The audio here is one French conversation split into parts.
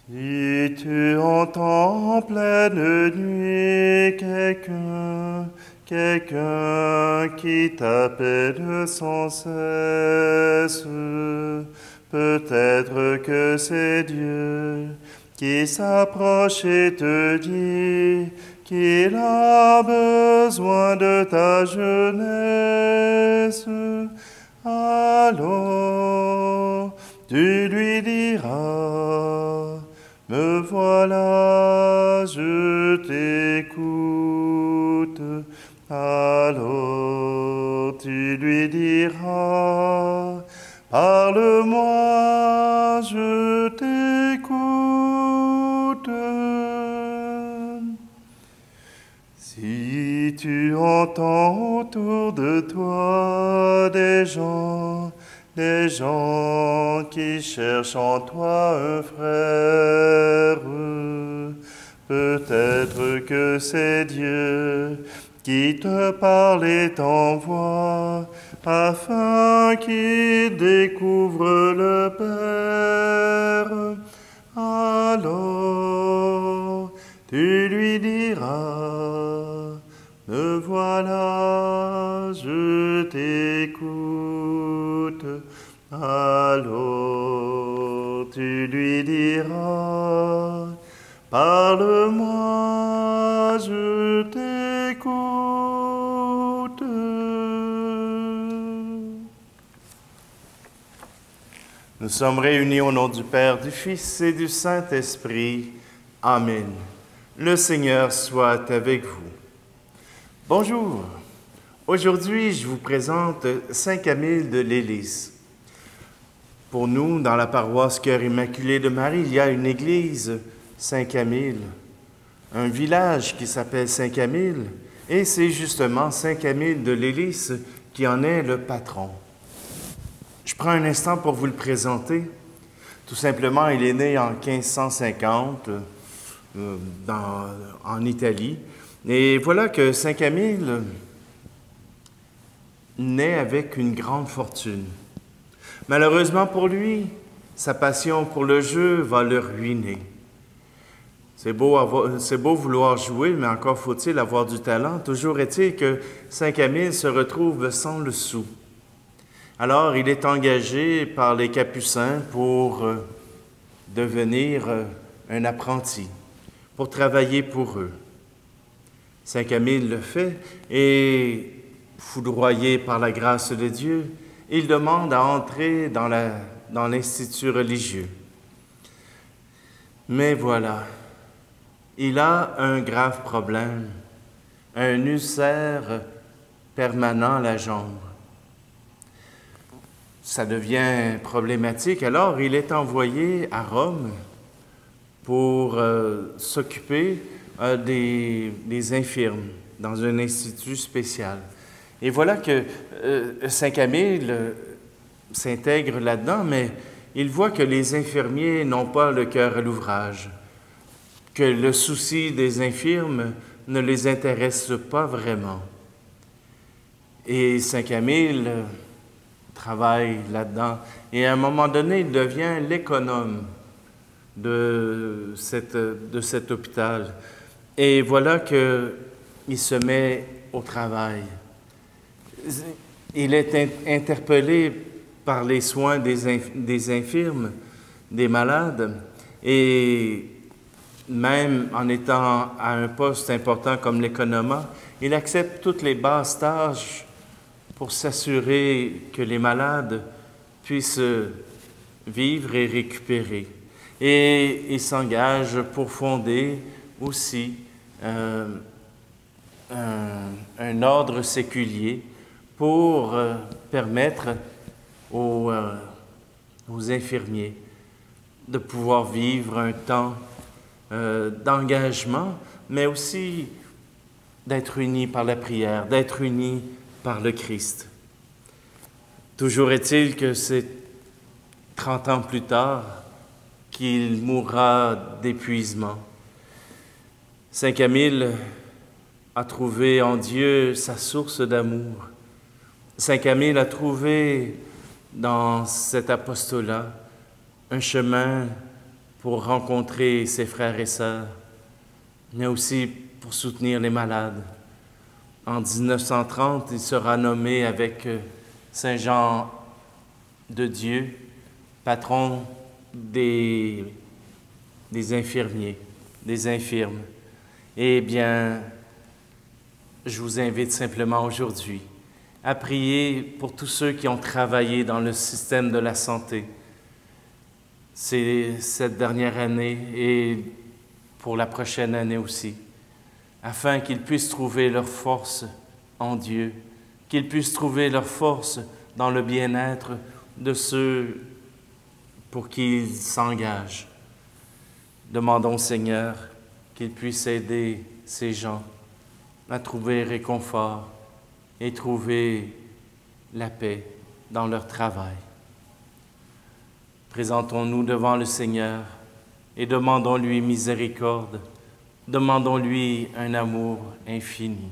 Si tu entends en pleine nuit quelqu'un qui t'appelle sans cesse, peut-être que c'est Dieu qui s'approche et te dit qu'il a besoin de ta jeunesse. Alors tu lui diras: me voilà, je t'écoute. Alors tu lui diras: parle-moi, je t'écoute. Si tu entends autour de toi des gens qui cherchent en toi un frère, peut-être que c'est Dieu qui te parle et t'envoie afin qu'il découvre le Père. Alors tu lui diras: me voilà, je t'écoute. Alors tu lui diras: parle-moi, je t'écoute. Nous sommes réunis au nom du Père, du Fils et du Saint-Esprit. Amen. Le Seigneur soit avec vous. Bonjour. Aujourd'hui, je vous présente Saint Camille de Lélis. Pour nous, dans la paroisse Cœur Immaculé de Marie, il y a une église Saint-Camille, un village qui s'appelle Saint-Camille, et c'est justement Saint Camille de Lélis qui en est le patron. Je prends un instant pour vous le présenter. Tout simplement, il est né en 1550 en Italie. Et voilà que Saint Camille naît avec une grande fortune. Malheureusement pour lui, sa passion pour le jeu va le ruiner. C'est beau vouloir jouer, mais encore faut-il avoir du talent. Toujours est-il que Saint Camille se retrouve sans le sou. Alors, il est engagé par les Capucins pour devenir un apprenti, pour travailler pour eux. Saint Camille le fait et, foudroyé par la grâce de Dieu, il demande à entrer dans l'institut religieux. Mais voilà, il a un grave problème, un ulcère permanent à la jambe. Ça devient problématique, alors il est envoyé à Rome pour s'occuper des infirmes dans un institut spécial. Et voilà que Saint Camille s'intègre là-dedans, mais il voit que les infirmiers n'ont pas le cœur à l'ouvrage, que le souci des infirmes ne les intéresse pas vraiment. Et Saint Camille travaille là-dedans, et à un moment donné, il devient l'économe de cet hôpital. Et voilà qu'il se met au travail. Il est interpellé par les soins des infirmes, des malades, et même en étant à un poste important comme l'économat, il accepte toutes les basses tâches pour s'assurer que les malades puissent vivre et récupérer. Et il s'engage pour fonder aussi un ordre séculier pour permettre aux infirmiers de pouvoir vivre un temps d'engagement, mais aussi d'être unis par la prière, d'être unis par le Christ. Toujours est-il que c'est 30 ans plus tard qu'il mourra d'épuisement. Saint Camille a trouvé en Dieu sa source d'amour. Saint Camille a trouvé dans cet apostolat un chemin pour rencontrer ses frères et sœurs, mais aussi pour soutenir les malades. En 1930, il sera nommé avec Saint Jean de Dieu, patron des infirmiers, des infirmes. Eh bien, je vous invite simplement aujourd'hui à prier pour tous ceux qui ont travaillé dans le système de la santé cette dernière année et pour la prochaine année aussi, afin qu'ils puissent trouver leur force en Dieu, qu'ils puissent trouver leur force dans le bien-être de ceux pour qui ils s'engagent. Demandons au Seigneur qu'il puisse aider ces gens à trouver réconfort et trouver la paix dans leur travail. Présentons-nous devant le Seigneur et demandons-lui miséricorde, demandons-lui un amour infini.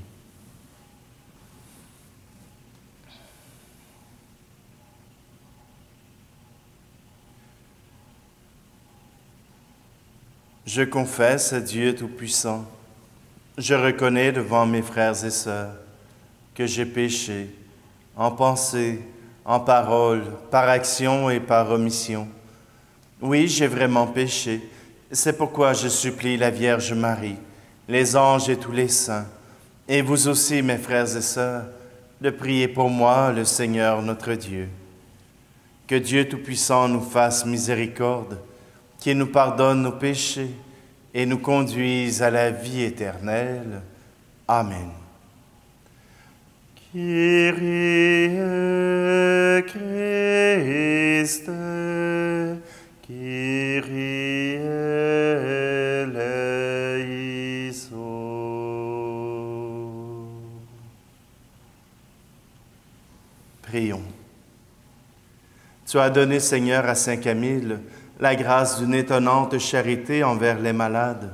Je confesse à Dieu Tout-Puissant, je reconnais devant mes frères et sœurs que j'ai péché en pensée, en parole, par action et par omission. Oui, j'ai vraiment péché. C'est pourquoi je supplie la Vierge Marie, les anges et tous les saints, et vous aussi, mes frères et sœurs, de prier pour moi, le Seigneur notre Dieu. Que Dieu Tout-Puissant nous fasse miséricorde, qu'il nous pardonne nos péchés et nous conduise à la vie éternelle. Amen. Kyrie Christe, Kyrie eleison. Prions. Tu as donné, Seigneur, à Saint Camille la grâce d'une étonnante charité envers les malades.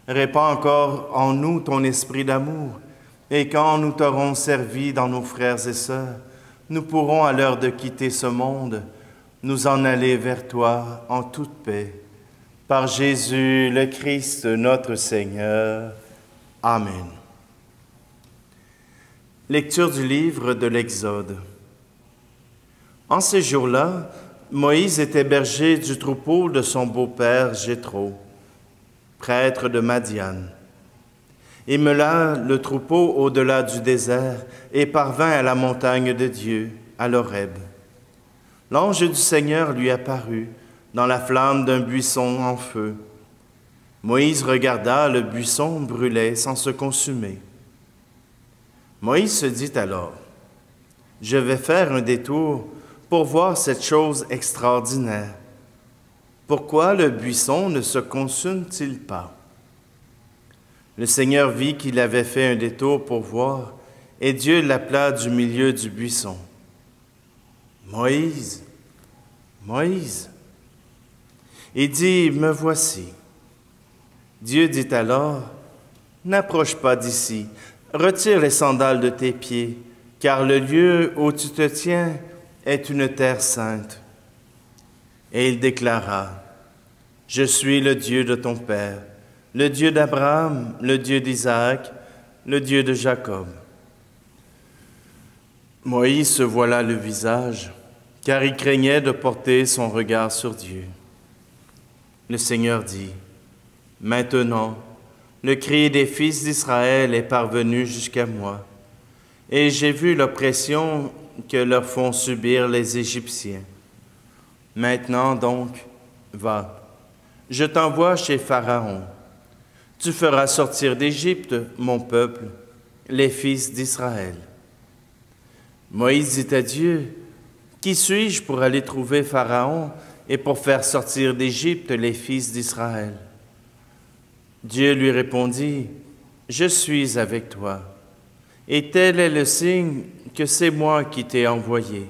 Répands encore en nous ton esprit d'amour, et quand nous t'aurons servi dans nos frères et sœurs, nous pourrons, à l'heure de quitter ce monde, nous en aller vers toi en toute paix. Par Jésus le Christ, notre Seigneur. Amen. Lecture du livre de l'Exode. En ces jours-là, Moïse était berger du troupeau de son beau-père Jéthro, prêtre de Madian. Il mena le troupeau au-delà du désert et parvint à la montagne de Dieu, à l'Horeb. L'ange du Seigneur lui apparut dans la flamme d'un buisson en feu. Moïse regarda, le buisson brûlait sans se consumer. Moïse se dit alors, « Je vais faire un détour pour voir cette chose extraordinaire. Pourquoi le buisson ne se consume-t-il pas? » Le Seigneur vit qu'il avait fait un détour pour voir, et Dieu l'appela du milieu du buisson. « Moïse, Moïse. » Il dit, « Me voici. » Dieu dit alors, « N'approche pas d'ici, retire les sandales de tes pieds, car le lieu où tu te tiens est une terre sainte. » Et il déclara, « Je suis le Dieu de ton père, le Dieu d'Abraham, le Dieu d'Isaac, le Dieu de Jacob. » Moïse se voila le visage, car il craignait de porter son regard sur Dieu. Le Seigneur dit, « Maintenant, le cri des fils d'Israël est parvenu jusqu'à moi, et j'ai vu l'oppression que leur font subir les Égyptiens. Maintenant donc, va, je t'envoie chez Pharaon. Tu feras sortir d'Égypte mon peuple, les fils d'Israël. » Moïse dit à Dieu, « Qui suis-je pour aller trouver Pharaon et pour faire sortir d'Égypte les fils d'Israël? » Dieu lui répondit, « Je suis avec toi, et tel est le signe que c'est moi qui t'ai envoyé.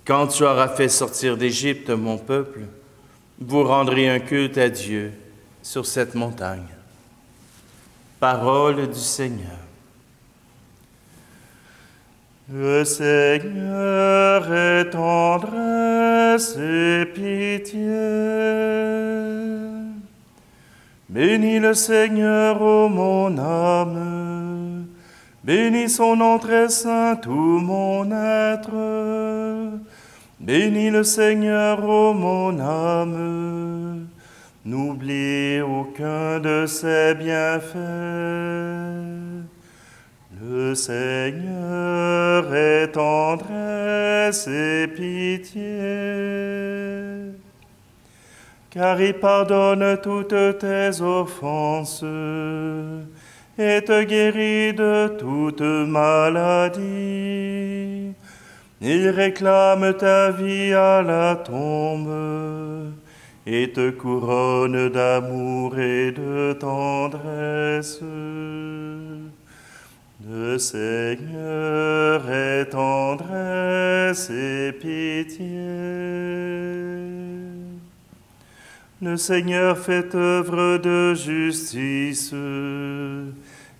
Quand tu auras fait sortir d'Égypte mon peuple, vous rendrez un culte à Dieu sur cette montagne. » Parole du Seigneur. Le Seigneur ait tendresse et pitié. Bénis le Seigneur, ô mon âme. Bénis son nom très saint, tout mon être. Bénis le Seigneur, ô mon âme. N'oublie aucun de ses bienfaits. Le Seigneur est tendresse et pitié, car il pardonne toutes tes offenses et te guérit de toute maladie. Il réclame ta vie à la tombe et te couronne d'amour et de tendresse. Le Seigneur est tendresse et pitié. Le Seigneur fait œuvre de justice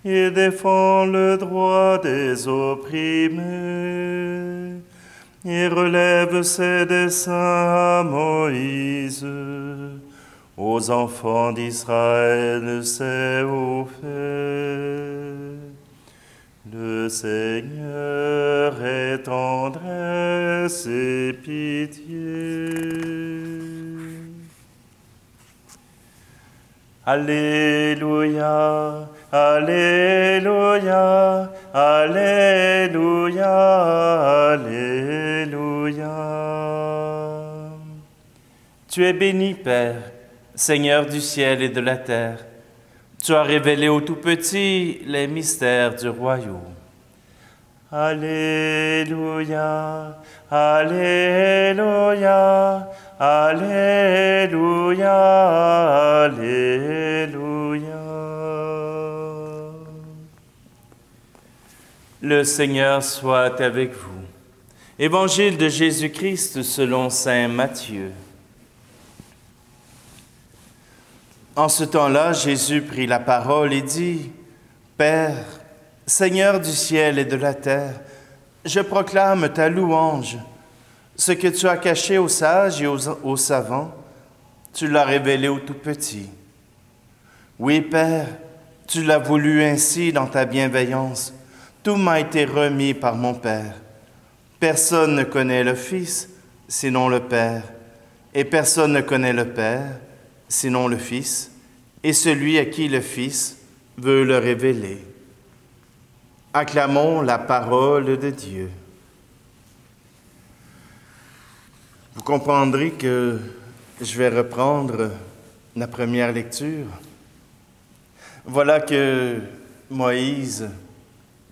et défend le droit des opprimés. Il relève ses desseins à Moïse, aux enfants d'Israël ses hauts faits. Le Seigneur est tendresse et pitié. Alléluia, Alléluia, Alléluia, Alléluia. Tu es béni, Père, Seigneur du ciel et de la terre. Tu as révélé aux tout-petits les mystères du royaume. Alléluia, Alléluia, Alléluia, Alléluia. Le Seigneur soit avec vous. Évangile de Jésus-Christ selon saint Matthieu. En ce temps-là, Jésus prit la parole et dit, « Père, Seigneur du ciel et de la terre, je proclame ta louange. Ce que tu as caché aux sages et aux savants, tu l'as révélé aux tout-petits. Oui, Père, tu l'as voulu ainsi dans ta bienveillance. Tout m'a été remis par mon Père. Personne ne connaît le Fils, sinon le Père, et personne ne connaît le Père, sinon le Fils, et celui à qui le Fils veut le révéler. » Acclamons la parole de Dieu. Vous comprendrez que je vais reprendre la première lecture. Voilà que Moïse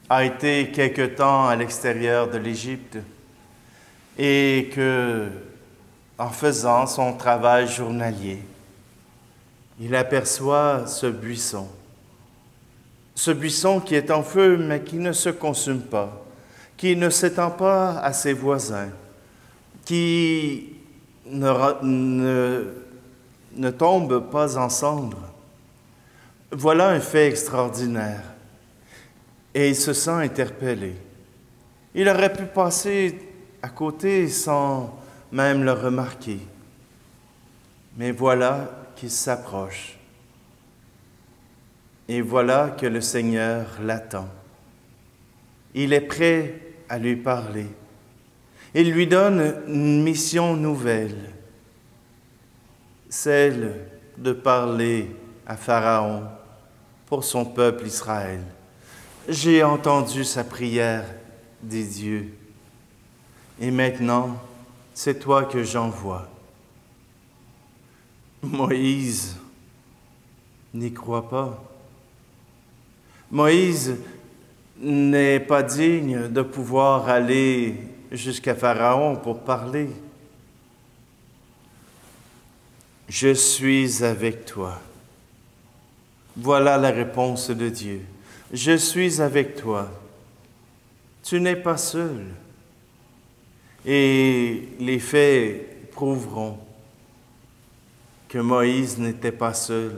a été quelque temps à l'extérieur de l'Égypte et que, en faisant son travail journalier, il aperçoit ce buisson qui est en feu, mais qui ne se consume pas, qui ne s'étend pas à ses voisins, qui ne tombe pas en cendres. Voilà un fait extraordinaire. Et il se sent interpellé. Il aurait pu passer à côté sans même le remarquer. Mais voilà qu'il s'approche. Et voilà que le Seigneur l'attend. Il est prêt à lui parler. Il lui donne une mission nouvelle, celle de parler à Pharaon pour son peuple Israël. J'ai entendu sa prière, dit Dieu, et maintenant, c'est toi que j'envoie. Moïse n'y croit pas. Moïse n'est pas digne de pouvoir aller jusqu'à Pharaon pour parler. Je suis avec toi. Voilà la réponse de Dieu. Je suis avec toi. Tu n'es pas seul. Et les faits prouveront que Moïse n'était pas seul,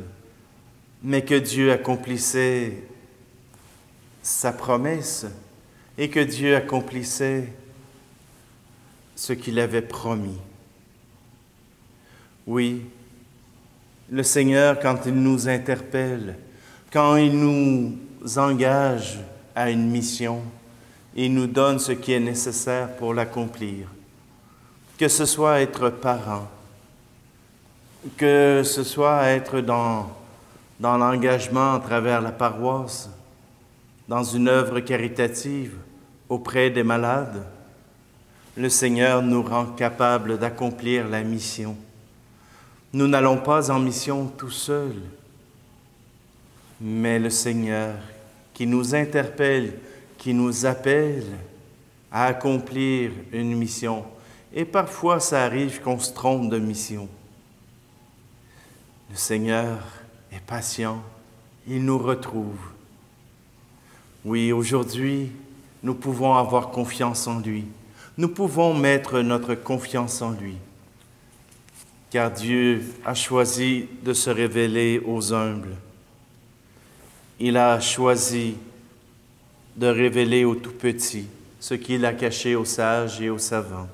mais que Dieu accomplissait sa promesse et que Dieu accomplissait ce qu'il avait promis. Oui, Le Seigneur, quand il nous interpelle, quand il nous engage à une mission, il nous donne ce qui est nécessaire pour l'accomplir. Que ce soit être parent, que ce soit être dans l'engagement à travers la paroisse, dans une œuvre caritative auprès des malades, le Seigneur nous rend capables d'accomplir la mission. Nous n'allons pas en mission tout seuls, mais le Seigneur qui nous interpelle, qui nous appelle à accomplir une mission. Et parfois, ça arrive qu'on se trompe de mission. Le Seigneur est patient, il nous retrouve. Oui, aujourd'hui, nous pouvons avoir confiance en lui. Nous pouvons mettre notre confiance en lui. Car Dieu a choisi de se révéler aux humbles. Il a choisi de révéler aux tout-petits ce qu'il a caché aux sages et aux savants.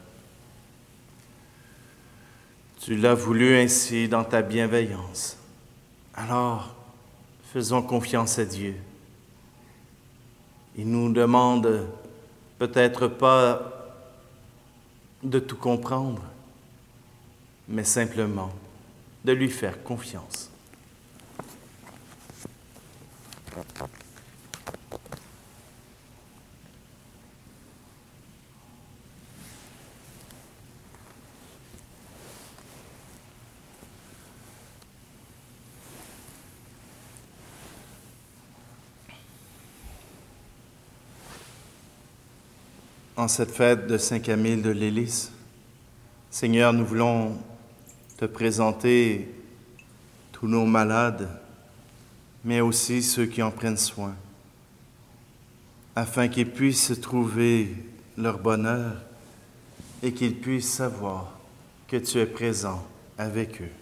Tu l'as voulu ainsi dans ta bienveillance. Alors, faisons confiance à Dieu. Il nous demande peut-être pas de tout comprendre, mais simplement de lui faire confiance. En cette fête de Saint-Camille de Lélis, Seigneur, nous voulons te présenter tous nos malades, mais aussi ceux qui en prennent soin, afin qu'ils puissent trouver leur bonheur et qu'ils puissent savoir que tu es présent avec eux.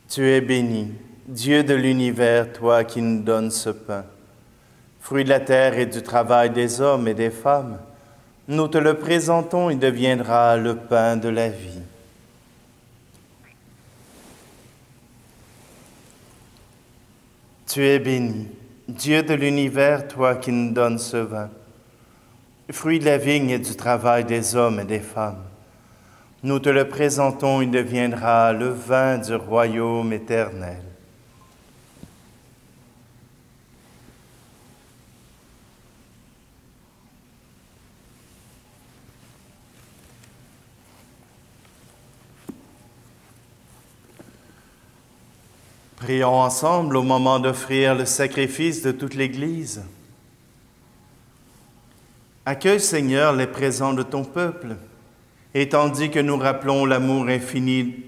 Tu es béni, Dieu de l'univers, toi qui nous donnes ce pain, fruit de la terre et du travail des hommes et des femmes. Nous te le présentons, il deviendra le pain de la vie. Tu es béni, Dieu de l'univers, toi qui nous donnes ce vin, fruit de la vigne et du travail des hommes et des femmes. Nous te le présentons, il deviendra le vin du royaume éternel. Prions ensemble au moment d'offrir le sacrifice de toute l'Église. Accueille, Seigneur, les présents de ton peuple, et tandis que nous rappelons l'amour infini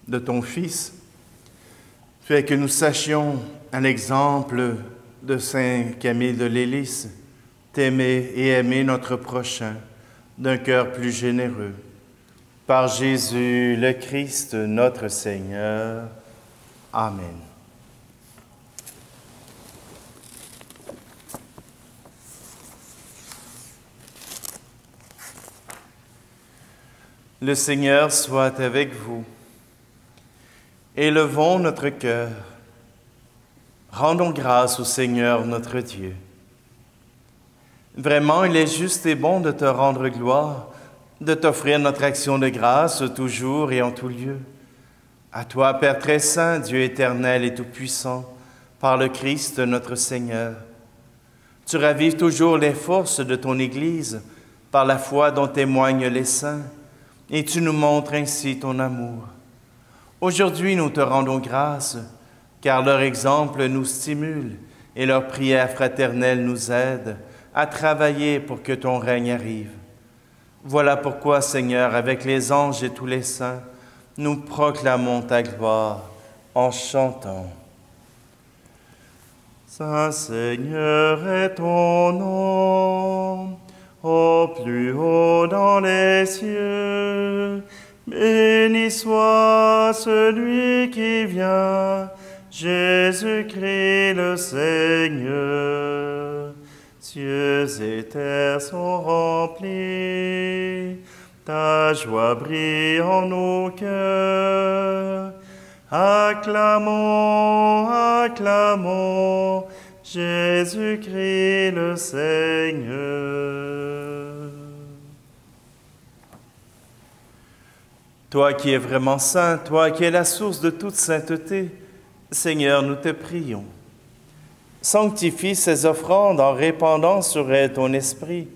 de ton Fils, fais que nous sachions, à l'exemple de Saint Camille de Lélis, t'aimer et aimer notre prochain d'un cœur plus généreux. Par Jésus le Christ, notre Seigneur. Amen. Le Seigneur soit avec vous. Élevons notre cœur. Rendons grâce au Seigneur notre Dieu. Vraiment, il est juste et bon de te rendre gloire, de t'offrir notre action de grâce toujours et en tout lieu. À toi, Père très saint, Dieu éternel et tout-puissant, par le Christ notre Seigneur. Tu ravives toujours les forces de ton Église par la foi dont témoignent les saints, et tu nous montres ainsi ton amour. Aujourd'hui, nous te rendons grâce, car leur exemple nous stimule et leur prière fraternelle nous aide à travailler pour que ton règne arrive. Voilà pourquoi, Seigneur, avec les anges et tous les saints, nous proclamons ta gloire en chantant. Saint Seigneur est ton nom, au plus haut dans les cieux. Béni soit celui qui vient, Jésus-Christ le Seigneur. Cieux et terre sont remplis ta joie brille en nos cœurs. Acclamons, acclamons, Jésus-Christ le Seigneur. Toi qui es vraiment saint, toi qui es la source de toute sainteté, Seigneur, nous te prions. Sanctifie ces offrandes en répandant sur elles ton esprit,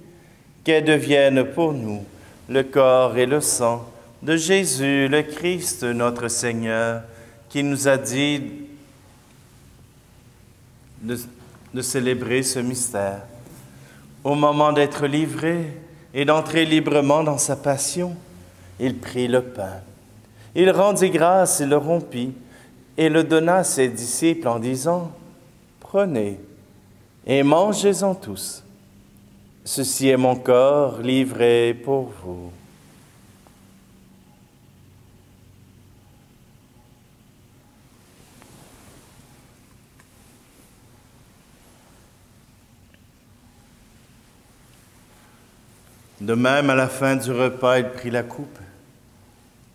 qu'elles deviennent pour nous le corps et le sang de Jésus, le Christ, notre Seigneur, qui nous a dit de célébrer ce mystère. Au moment d'être livré et d'entrer librement dans sa passion, il prit le pain. Il rendit grâce et le rompit, et le donna à ses disciples en disant, « Prenez et mangez-en tous. Ceci est mon corps livré pour vous. » De même, à la fin du repas, il prit la coupe.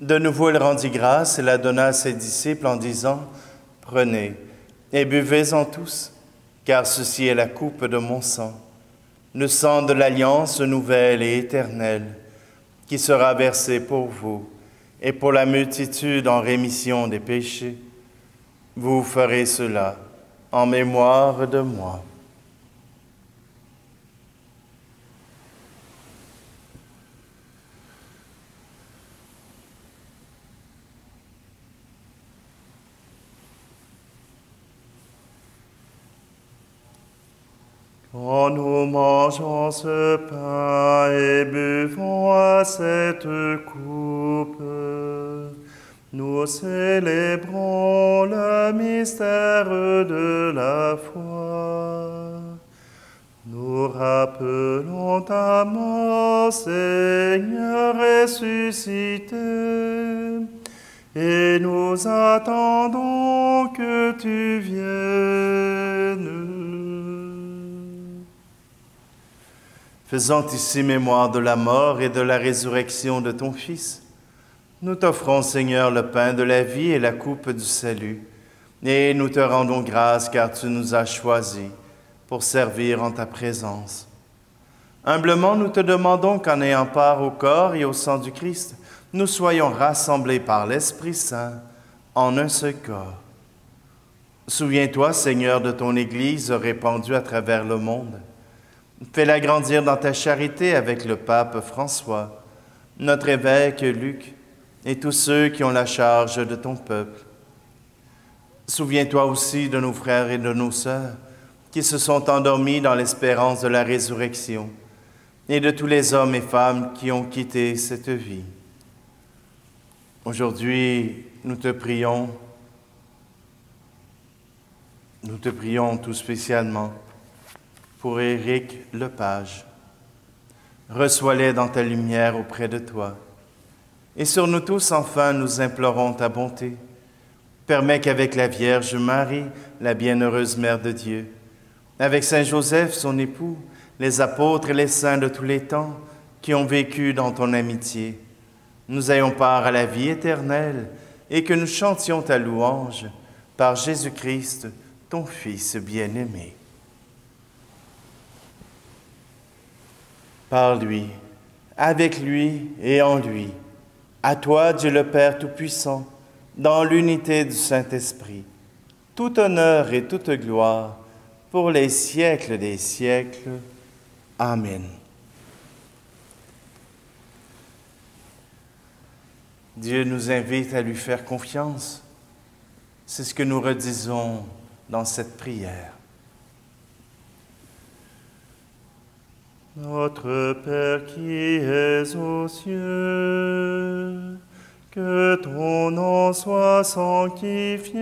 De nouveau, il rendit grâce et la donna à ses disciples en disant, « Prenez et buvez-en tous, car ceci est la coupe de mon sang, le sang de l'alliance nouvelle et éternelle, qui sera versé pour vous et pour la multitude en rémission des péchés. Vous ferez cela en mémoire de moi. » Quand nous mangeons ce pain et buvons à cette coupe, nous célébrons le mystère de la foi. Nous rappelons ta mort, Seigneur ressuscité, et nous attendons que tu viennes. Faisant ici mémoire de la mort et de la résurrection de ton Fils, nous t'offrons, Seigneur, le pain de la vie et la coupe du salut, et nous te rendons grâce car tu nous as choisis pour servir en ta présence. Humblement, nous te demandons qu'en ayant part au corps et au sang du Christ, nous soyons rassemblés par l'Esprit Saint en un seul corps. Souviens-toi, Seigneur, de ton Église répandue à travers le monde. Fais-la grandir dans ta charité avec le pape François, notre évêque Luc et tous ceux qui ont la charge de ton peuple. Souviens-toi aussi de nos frères et de nos sœurs qui se sont endormis dans l'espérance de la résurrection et de tous les hommes et femmes qui ont quitté cette vie. Aujourd'hui, nous te prions tout spécialement pour Éric Lepage. Reçois-les dans ta lumière auprès de toi. Et sur nous tous, enfin, nous implorons ta bonté. Permets qu'avec la Vierge Marie, la bienheureuse Mère de Dieu, avec Saint Joseph, son époux, les apôtres et les saints de tous les temps qui ont vécu dans ton amitié, nous ayons part à la vie éternelle et que nous chantions ta louange par Jésus-Christ, ton Fils bien-aimé. Par lui, avec lui et en lui, à toi, Dieu le Père Tout-Puissant, dans l'unité du Saint-Esprit, tout honneur et toute gloire pour les siècles des siècles. Amen. Dieu nous invite à lui faire confiance. C'est ce que nous redisons dans cette prière. Notre Père qui es aux cieux, que ton nom soit sanctifié,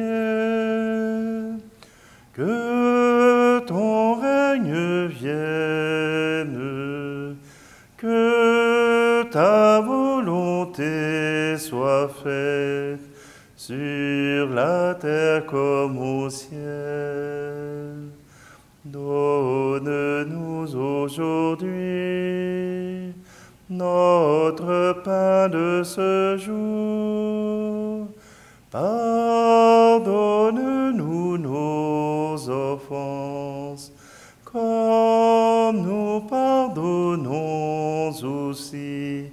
que ton règne vienne, que ta volonté soit faite sur la terre comme au ciel. Donne-nous aujourd'hui notre pain de ce jour. Pardonne-nous nos offenses, comme nous pardonnons aussi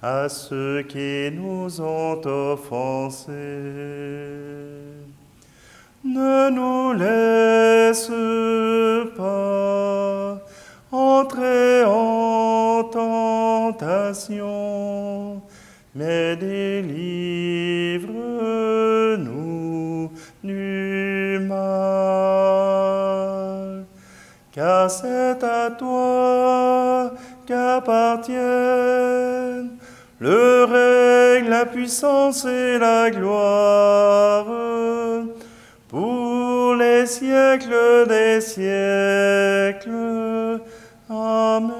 à ceux qui nous ont offensés. Ne nous laisse pas entrer en tentation, mais délivre-nous du mal. Car c'est à toi qu'appartiennent le règne, la puissance et la gloire, pour les siècles des siècles. Amen.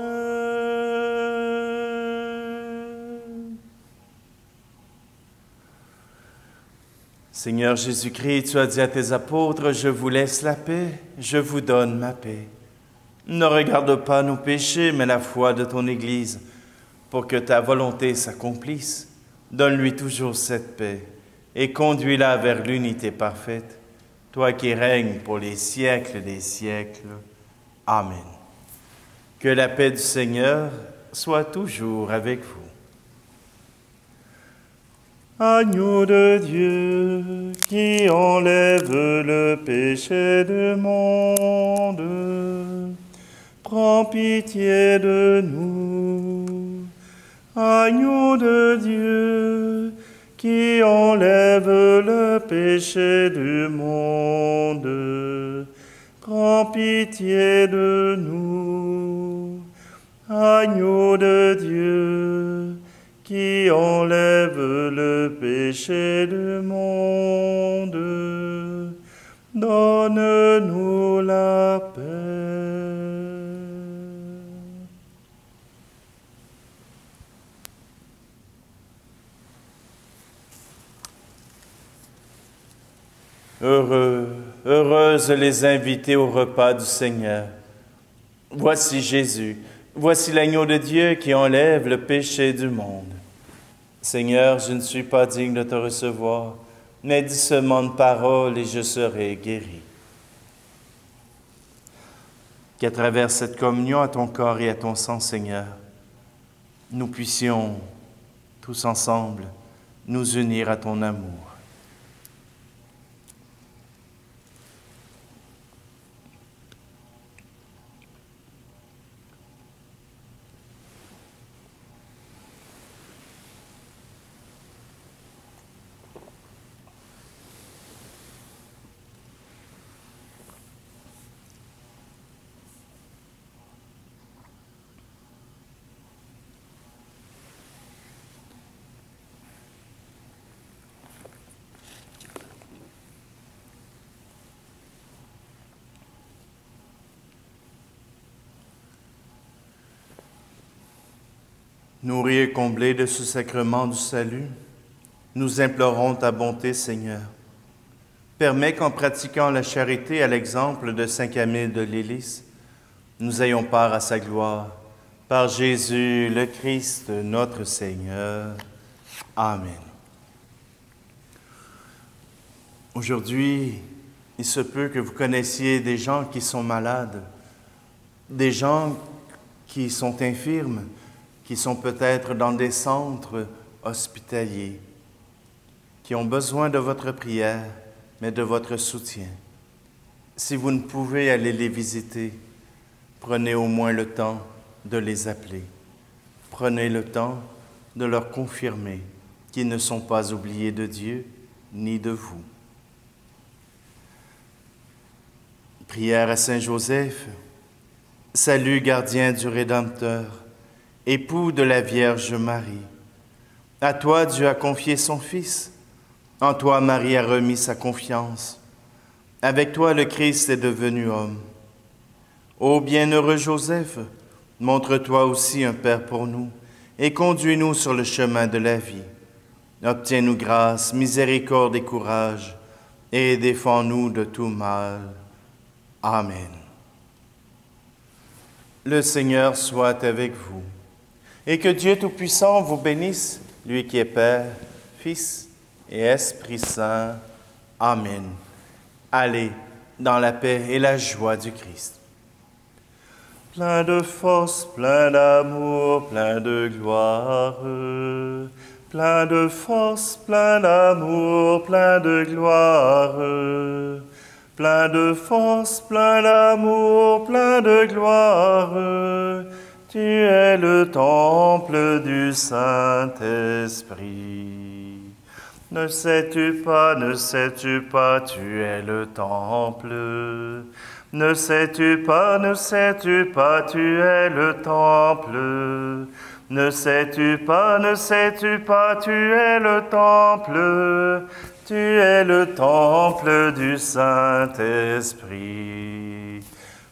Seigneur Jésus-Christ, tu as dit à tes apôtres, « Je vous laisse la paix, je vous donne ma paix. » Ne regarde pas nos péchés, mais la foi de ton Église, pour que ta volonté s'accomplisse. Donne-lui toujours cette paix et conduis-la vers l'unité parfaite, toi qui règnes pour les siècles des siècles. Amen. Que la paix du Seigneur soit toujours avec vous. Agneau de Dieu, qui enlève le péché du monde, prends pitié de nous. Agneau de Dieu, qui enlève le péché du monde, prends pitié de nous. Agneau de Dieu, qui enlève le péché du monde, donne-nous la paix. Heureuses les invités au repas du Seigneur. Voici Jésus, voici l'agneau de Dieu qui enlève le péché du monde. Seigneur, je ne suis pas digne de te recevoir, mais dis seulement une parole et je serai guéri. Qu'à travers cette communion à ton corps et à ton sang, Seigneur, nous puissions tous ensemble nous unir à ton amour. Nourris et comblés de ce sacrement du salut, nous implorons ta bonté, Seigneur. Permets qu'en pratiquant la charité à l'exemple de saint Camille de Lélis, nous ayons part à sa gloire. Par Jésus le Christ, notre Seigneur. Amen. Aujourd'hui, il se peut que vous connaissiez des gens qui sont malades, des gens qui sont infirmes, qui sont peut-être dans des centres hospitaliers, qui ont besoin de votre prière, mais de votre soutien. Si vous ne pouvez aller les visiter, prenez au moins le temps de les appeler. Prenez le temps de leur confirmer qu'ils ne sont pas oubliés de Dieu ni de vous. Prière à Saint Joseph. Salut, gardien du Rédempteur, époux de la Vierge Marie. À toi, Dieu a confié son Fils. En toi, Marie a remis sa confiance. Avec toi, le Christ est devenu homme. Ô bienheureux Joseph, montre-toi aussi un Père pour nous et conduis-nous sur le chemin de la vie. Obtiens-nous grâce, miséricorde et courage, et défends-nous de tout mal. Amen. Le Seigneur soit avec vous. Et que Dieu Tout-Puissant vous bénisse, lui qui est Père, Fils et Esprit Saint. Amen. Allez dans la paix et la joie du Christ. Plein de force, plein d'amour, plein de gloire. Plein de force, plein d'amour, plein de gloire. Plein de force, plein d'amour, plein de gloire. Tu es le temple du Saint-Esprit. Ne sais-tu pas, tu es le temple. Ne sais-tu pas, tu es le temple. Ne sais-tu pas, tu es le temple. Tu es le temple du Saint-Esprit.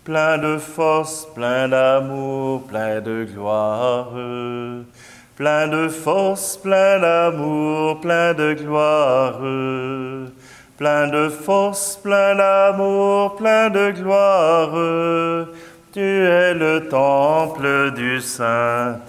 Plein de force, plein d'amour, plein de gloire. Plein de force, plein d'amour, plein de gloire. Plein de force, plein d'amour, plein de gloire. Tu es le temple du Saint-Esprit.